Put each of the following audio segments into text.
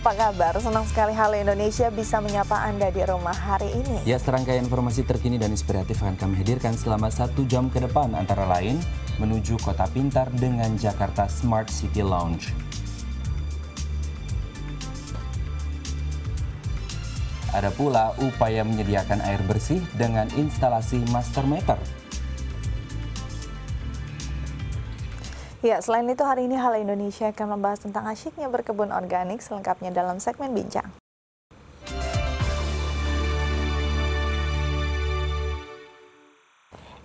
apa kabar? Senang sekali Halo Indonesia bisa menyapa Anda di rumah hari ini. Ya, serangkaian informasi terkini dan inspiratif akan kami hadirkan selama 1 jam ke depan, antara lain menuju kota pintar dengan Jakarta Smart City Lounge. Ada pula upaya menyediakan air bersih dengan instalasi master meter. Ya, selain itu hari ini Halo Indonesia akan membahas tentang asyiknya berkebun organik, selengkapnya dalam segmen Bincang.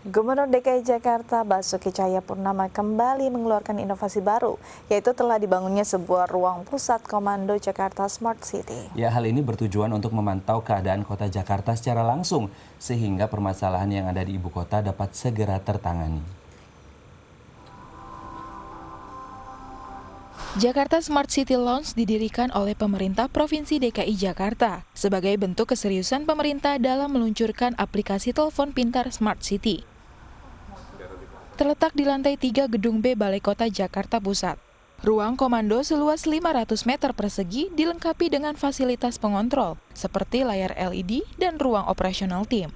Gubernur DKI Jakarta Basuki Cahayapurnama kembali mengeluarkan inovasi baru, yaitu telah dibangunnya sebuah ruang pusat komando Jakarta Smart City. Ya, hal ini bertujuan untuk memantau keadaan kota Jakarta secara langsung, sehingga permasalahan yang ada di ibu kota dapat segera tertangani. Jakarta Smart City Lounge didirikan oleh pemerintah Provinsi DKI Jakarta sebagai bentuk keseriusan pemerintah dalam meluncurkan aplikasi telepon pintar Smart City. Terletak di lantai 3 Gedung B Balai Kota Jakarta Pusat. Ruang komando seluas 500 meter persegi dilengkapi dengan fasilitas pengontrol seperti layar LED dan ruang operasional tim.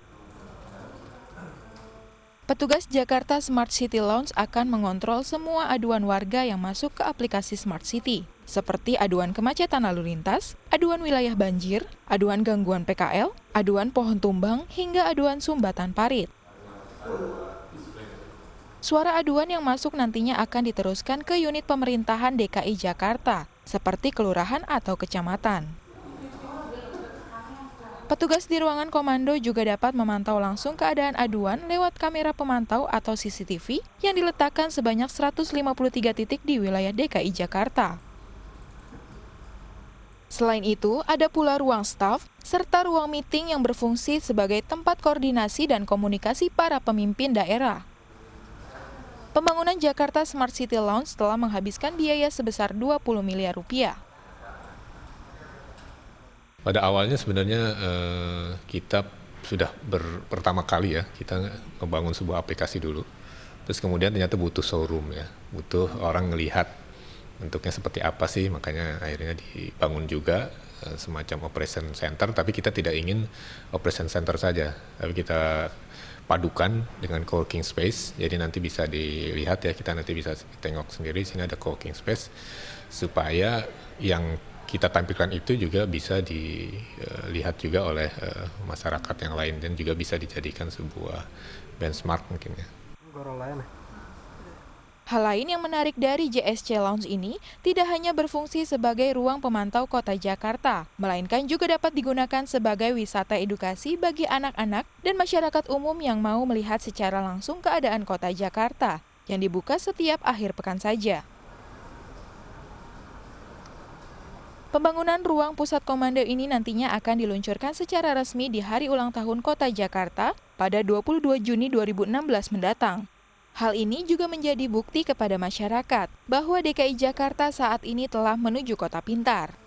Petugas Jakarta Smart City Lounge akan mengontrol semua aduan warga yang masuk ke aplikasi Smart City, seperti aduan kemacetan lalu lintas, aduan wilayah banjir, aduan gangguan PKL, aduan pohon tumbang, hingga aduan sumbatan parit. Suara aduan yang masuk nantinya akan diteruskan ke unit pemerintahan DKI Jakarta, seperti kelurahan atau kecamatan. Petugas di ruangan komando juga dapat memantau langsung keadaan aduan lewat kamera pemantau atau CCTV yang diletakkan sebanyak 153 titik di wilayah DKI Jakarta. Selain itu, ada pula ruang staf serta ruang meeting yang berfungsi sebagai tempat koordinasi dan komunikasi para pemimpin daerah. Pembangunan Jakarta Smart City Lounge telah menghabiskan biaya sebesar 20 miliar rupiah. Pada awalnya sebenarnya kita sudah pertama kali ya, kita membangun sebuah aplikasi dulu. Terus kemudian ternyata butuh showroom ya, butuh orang ngelihat bentuknya seperti apa sih, makanya akhirnya dibangun juga semacam operation center, tapi kita tidak ingin operation center saja, tapi kita padukan dengan co-working space, jadi nanti bisa dilihat ya, kita nanti bisa tengok sendiri, sini ada co-working space, supaya yang kita tampilkan itu juga bisa dilihat juga oleh masyarakat yang lain dan juga bisa dijadikan sebuah benchmark mungkin ya. Hal lain yang menarik dari JSC Lounge ini tidak hanya berfungsi sebagai ruang pemantau kota Jakarta, melainkan juga dapat digunakan sebagai wisata edukasi bagi anak-anak dan masyarakat umum yang mau melihat secara langsung keadaan kota Jakarta, yang dibuka setiap akhir pekan saja. Pembangunan ruang pusat komando ini nantinya akan diluncurkan secara resmi di hari ulang tahun Kota Jakarta pada 22 Juni 2016 mendatang. Hal ini juga menjadi bukti kepada masyarakat bahwa DKI Jakarta saat ini telah menuju kota pintar.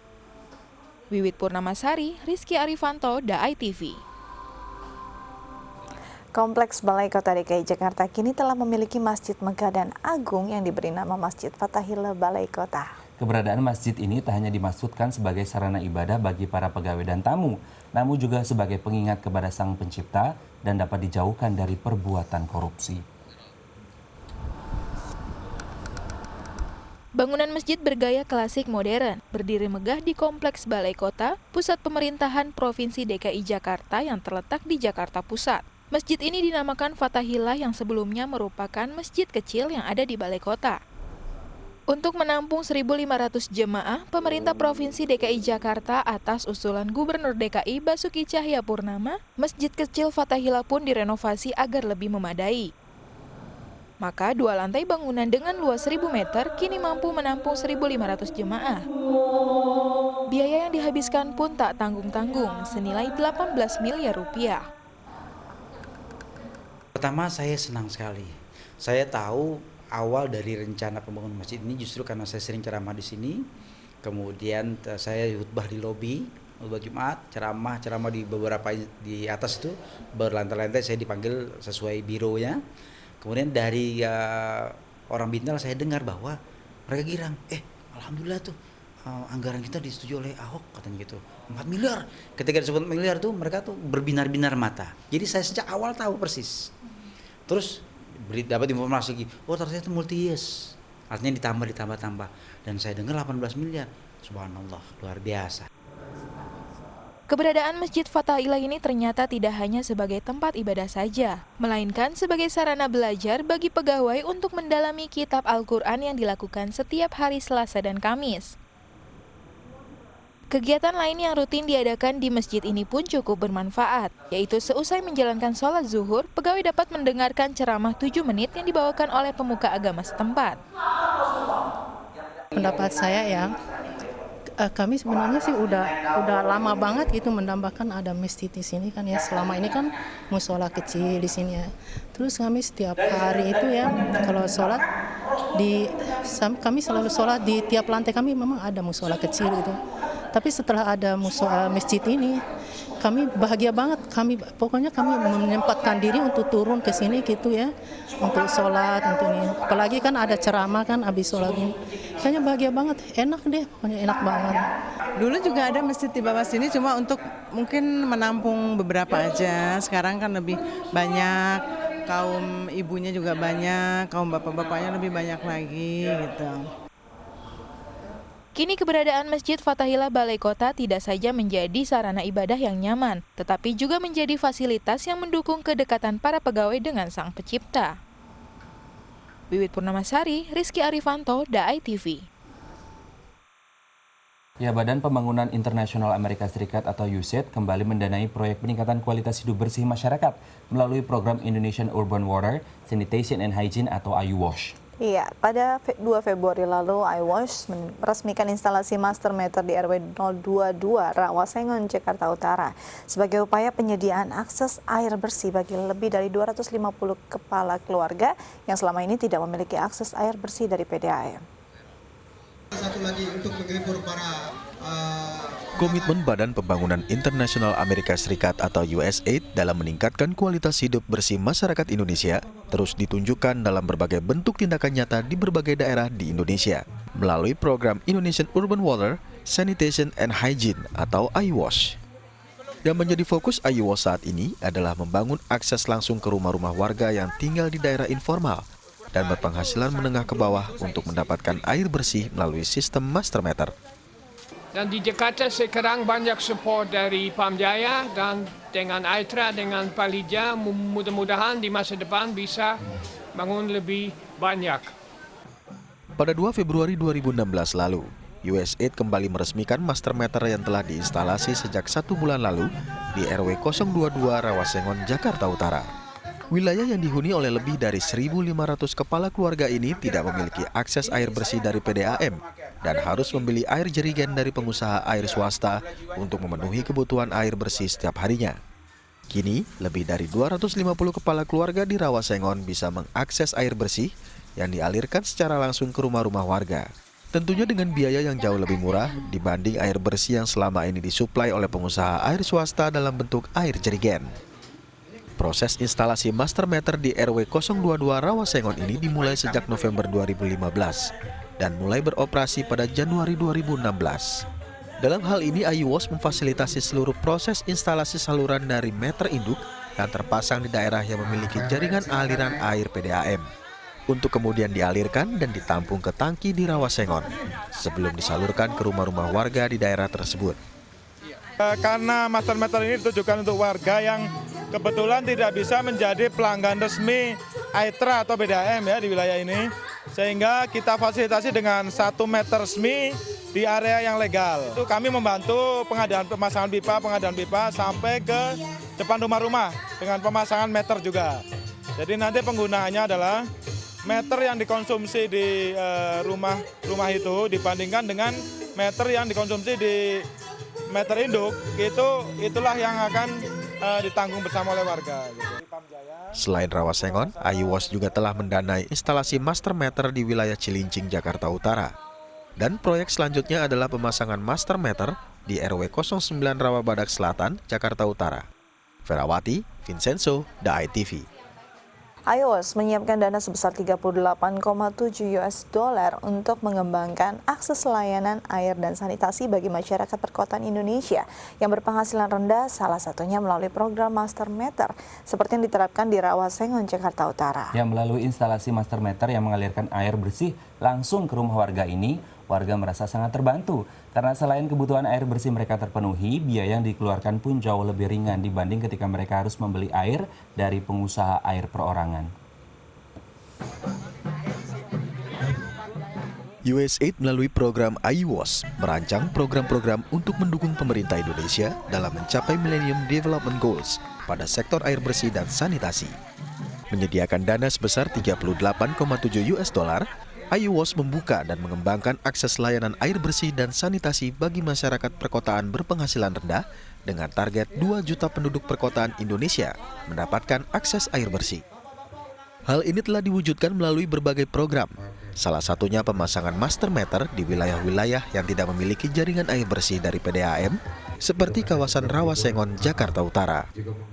Wiwit Purnamasari, Rizky Arifanto, DAI TV. Kompleks Balai Kota DKI Jakarta kini telah memiliki masjid megah dan agung yang diberi nama Masjid Fathahillah Balai Kota. Keberadaan masjid ini tak hanya dimaksudkan sebagai sarana ibadah bagi para pegawai dan tamu, namun juga sebagai pengingat kepada Sang Pencipta dan dapat dijauhkan dari perbuatan korupsi. Bangunan masjid bergaya klasik modern, berdiri megah di Kompleks Balai Kota, pusat pemerintahan Provinsi DKI Jakarta yang terletak di Jakarta Pusat. Masjid ini dinamakan Fathahillah yang sebelumnya merupakan masjid kecil yang ada di Balai Kota. Untuk menampung 1.500 jemaah, pemerintah Provinsi DKI Jakarta atas usulan Gubernur DKI Basuki Cahayapurnama, Masjid kecil Fathahillah pun direnovasi agar lebih memadai. Maka 2 lantai bangunan dengan luas 1.000 meter kini mampu menampung 1.500 jemaah. Biaya yang dihabiskan pun tak tanggung-tanggung, senilai 18 miliar rupiah. Pertama, saya senang sekali. Saya tahu awal dari rencana pembangunan masjid ini justru karena saya sering ceramah di sini. Kemudian saya khutbah di lobi, khutbah Jumat, ceramah di beberapa di atas itu berlantai-lantai, saya dipanggil sesuai bironya. Kemudian dari orang Bintal saya dengar bahwa mereka girang, alhamdulillah tuh anggaran kita disetujui oleh Ahok katanya gitu, 4 miliar. Ketika disebut miliar tuh mereka tuh berbinar-binar mata. Jadi saya sejak awal tahu persis. Terus dapat informasi lagi, oh ternyata itu multi years, artinya ditambah. Dan saya dengar 18 miliar, subhanallah, luar biasa. Keberadaan Masjid Fathahillah ini ternyata tidak hanya sebagai tempat ibadah saja, melainkan sebagai sarana belajar bagi pegawai untuk mendalami kitab Al-Quran yang dilakukan setiap hari Selasa dan Kamis. Kegiatan lain yang rutin diadakan di masjid ini pun cukup bermanfaat, yaitu seusai menjalankan sholat zuhur, pegawai dapat mendengarkan ceramah 7 menit yang dibawakan oleh pemuka agama setempat. Pendapat saya ya, kami sebenarnya sih udah lama banget gitu mendambakan ada masjid di sini kan ya. Selama ini kan musola kecil di sini ya. Terus kami setiap hari itu ya kalau sholat kami selalu sholat di tiap lantai kami memang ada musola kecil gitu. Tapi setelah ada masjid ini, kami bahagia banget. Pokoknya kami menyempatkan diri untuk turun ke sini gitu ya, untuk sholat, untuk ini. Apalagi kan ada ceramah kan habis sholat ini. Kayaknya bahagia banget, enak deh, pokoknya enak banget. Dulu juga ada masjid di bawah sini, cuma untuk mungkin menampung beberapa aja. Sekarang kan lebih banyak, kaum ibunya juga banyak, kaum bapak-bapaknya lebih banyak lagi gitu. Kini keberadaan Masjid Fathahillah Balai Kota tidak saja menjadi sarana ibadah yang nyaman, tetapi juga menjadi fasilitas yang mendukung kedekatan para pegawai dengan Sang Pencipta. Wiwit Purnamasari, Rizky Arifanto, DAI TV. Ya, Badan Pembangunan Internasional Amerika Serikat atau USAID kembali mendanai proyek peningkatan kualitas hidup bersih masyarakat melalui program Indonesian Urban Water, Sanitation and Hygiene atau IWASH. Iya, pada 2 Februari lalu, IWASH meresmikan instalasi master meter di RW 022 Rawasengon, Jakarta Utara sebagai upaya penyediaan akses air bersih bagi lebih dari 250 kepala keluarga yang selama ini tidak memiliki akses air bersih dari PDAM. Satu lagi untuk menghibur para Komitmen Badan Pembangunan Internasional Amerika Serikat atau USAID dalam meningkatkan kualitas hidup bersih masyarakat Indonesia terus ditunjukkan dalam berbagai bentuk tindakan nyata di berbagai daerah di Indonesia melalui program Indonesian Urban Water, Sanitation and Hygiene atau IWASH. Yang menjadi fokus IWASH saat ini adalah membangun akses langsung ke rumah-rumah warga yang tinggal di daerah informal dan berpenghasilan menengah ke bawah untuk mendapatkan air bersih melalui sistem master meter. Dan di Jakarta sekarang banyak support dari Pamjaya dan dengan Aitra, dengan Palija, mudah-mudahan di masa depan bisa bangun lebih banyak. Pada 2 Februari 2016 lalu, USAID kembali meresmikan master meter yang telah diinstalasi sejak 1 bulan lalu di RW 022 Rawasengon, Jakarta Utara. Wilayah yang dihuni oleh lebih dari 1.500 kepala keluarga ini tidak memiliki akses air bersih dari PDAM dan harus membeli air jerigen dari pengusaha air swasta untuk memenuhi kebutuhan air bersih setiap harinya. Kini, lebih dari 250 kepala keluarga di Rawasengon bisa mengakses air bersih yang dialirkan secara langsung ke rumah-rumah warga. Tentunya dengan biaya yang jauh lebih murah dibanding air bersih yang selama ini disuplai oleh pengusaha air swasta dalam bentuk air jerigen. Proses instalasi master meter di RW 022 Rawasengon ini dimulai sejak November 2015 dan mulai beroperasi pada Januari 2016. Dalam hal ini, IWASH memfasilitasi seluruh proses instalasi saluran dari meter induk yang terpasang di daerah yang memiliki jaringan aliran air PDAM untuk kemudian dialirkan dan ditampung ke tangki di Rawasengon sebelum disalurkan ke rumah-rumah warga di daerah tersebut. Karena master meter ini ditujukan untuk warga yang kebetulan tidak bisa menjadi pelanggan resmi Aitra atau PDAM ya di wilayah ini, sehingga kita fasilitasi dengan 1 meter resmi di area yang legal. Itu kami membantu pemasangan pipa sampai ke depan rumah-rumah dengan pemasangan meter juga. Jadi nanti penggunaannya adalah meter yang dikonsumsi di rumah itu dibandingkan dengan meter yang dikonsumsi di meter induk, itulah yang akan ditanggung bersama oleh warga. Selain Rawasengon, IWASH juga telah mendanai instalasi master meter di wilayah Cilincing, Jakarta Utara. Dan proyek selanjutnya adalah pemasangan master meter di RW 09 Rawabadak Selatan, Jakarta Utara. Ferawati, Vincenzo, DAI TV. iWash menyiapkan dana sebesar 38,7 US dollar untuk mengembangkan akses layanan air dan sanitasi bagi masyarakat perkotaan Indonesia yang berpenghasilan rendah, salah satunya melalui program Master Meter seperti yang diterapkan di Rawasengon, Jakarta Utara. Yang melalui instalasi Master Meter yang mengalirkan air bersih langsung ke rumah warga ini, warga merasa sangat terbantu karena selain kebutuhan air bersih mereka terpenuhi, biaya yang dikeluarkan pun jauh lebih ringan dibanding ketika mereka harus membeli air dari pengusaha air perorangan. USAID melalui program iWash merancang program-program untuk mendukung pemerintah Indonesia dalam mencapai Millennium Development Goals pada sektor air bersih dan sanitasi. Menyediakan dana sebesar 38,7 US dollar, iWash membuka dan mengembangkan akses layanan air bersih dan sanitasi bagi masyarakat perkotaan berpenghasilan rendah dengan target 2 juta penduduk perkotaan Indonesia mendapatkan akses air bersih. Hal ini telah diwujudkan melalui berbagai program, salah satunya pemasangan Master Meter di wilayah-wilayah yang tidak memiliki jaringan air bersih dari PDAM, seperti kawasan Rawasengon, Jakarta Utara.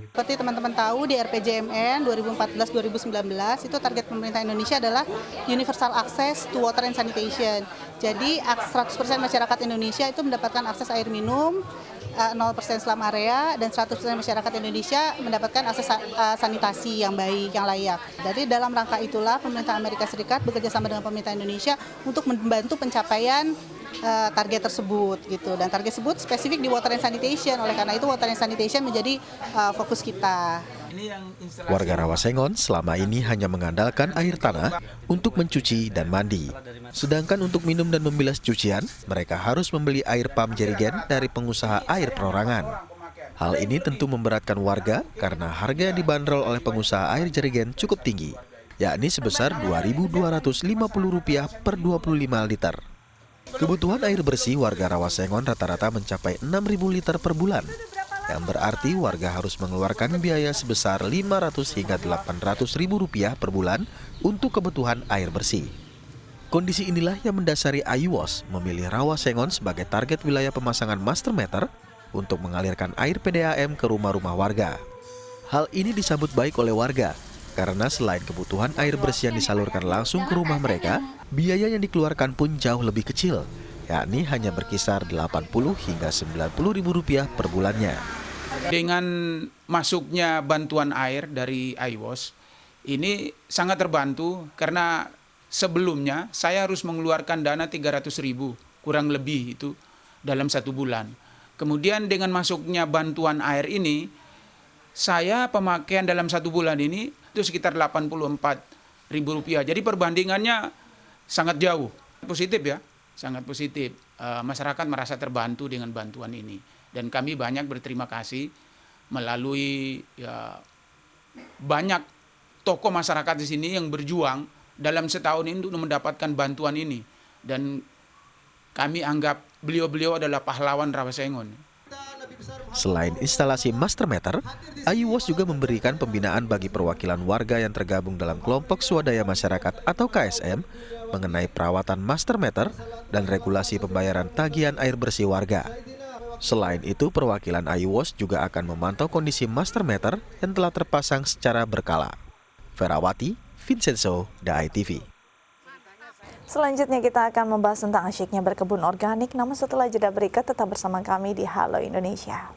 Seperti teman-teman tahu di RPJMN 2014-2019 itu target pemerintah Indonesia adalah universal access to water and sanitation. Jadi 100% masyarakat Indonesia itu mendapatkan akses air minum, 0% slum area, dan 100% masyarakat Indonesia mendapatkan akses sanitasi yang baik, yang layak. Jadi dalam rangka itulah pemerintah Amerika Serikat bekerja sama dengan pemerintah Indonesia untuk membantu pencapaian target tersebut gitu, dan target tersebut spesifik di water and sanitation. Oleh karena itu water and sanitation menjadi fokus kita. Warga Rawasengon selama ini hanya mengandalkan air tanah untuk mencuci dan mandi. Sedangkan untuk minum dan membilas cucian, mereka harus membeli air pam jerigen dari pengusaha air perorangan. Hal ini tentu memberatkan warga karena harga yang dibanderol oleh pengusaha air jerigen cukup tinggi, yakni sebesar Rp2.250 per 25 liter. Kebutuhan air bersih warga Rawasengon rata-rata mencapai 6.000 liter per bulan, yang berarti warga harus mengeluarkan biaya sebesar Rp500 hingga Rp800.000 per bulan untuk kebutuhan air bersih. Kondisi inilah yang mendasari iWash memilih Rawasengon sebagai target wilayah pemasangan Master Meter untuk mengalirkan air PDAM ke rumah-rumah warga. Hal ini disambut baik oleh warga, karena selain kebutuhan air bersih yang disalurkan langsung ke rumah mereka, biaya yang dikeluarkan pun jauh lebih kecil, yakni hanya berkisar Rp80 hingga Rp90.000 per bulannya. Dengan masuknya bantuan air dari iWash, ini sangat terbantu karena sebelumnya saya harus mengeluarkan dana Rp300.000 kurang lebih itu dalam 1 bulan. Kemudian dengan masuknya bantuan air ini, saya pemakaian dalam 1 bulan ini itu sekitar Rp84.000. Jadi perbandingannya sangat jauh. Positif ya, sangat positif. Masyarakat merasa terbantu dengan bantuan ini. Dan kami banyak berterima kasih melalui banyak tokoh masyarakat di sini yang berjuang dalam setahun ini untuk mendapatkan bantuan ini. Dan kami anggap beliau-beliau adalah pahlawan Rawasengon. Selain instalasi Master Meter, iWash juga memberikan pembinaan bagi perwakilan warga yang tergabung dalam kelompok swadaya masyarakat atau KSM mengenai perawatan Master Meter dan regulasi pembayaran tagihan air bersih warga. Selain itu, perwakilan iWash juga akan memantau kondisi Master Meter yang telah terpasang secara berkala. Ferawati, Vincenzo, DAI TV. Selanjutnya kita akan membahas tentang asyiknya berkebun organik, namun setelah jeda berikut tetap bersama kami di Halo Indonesia.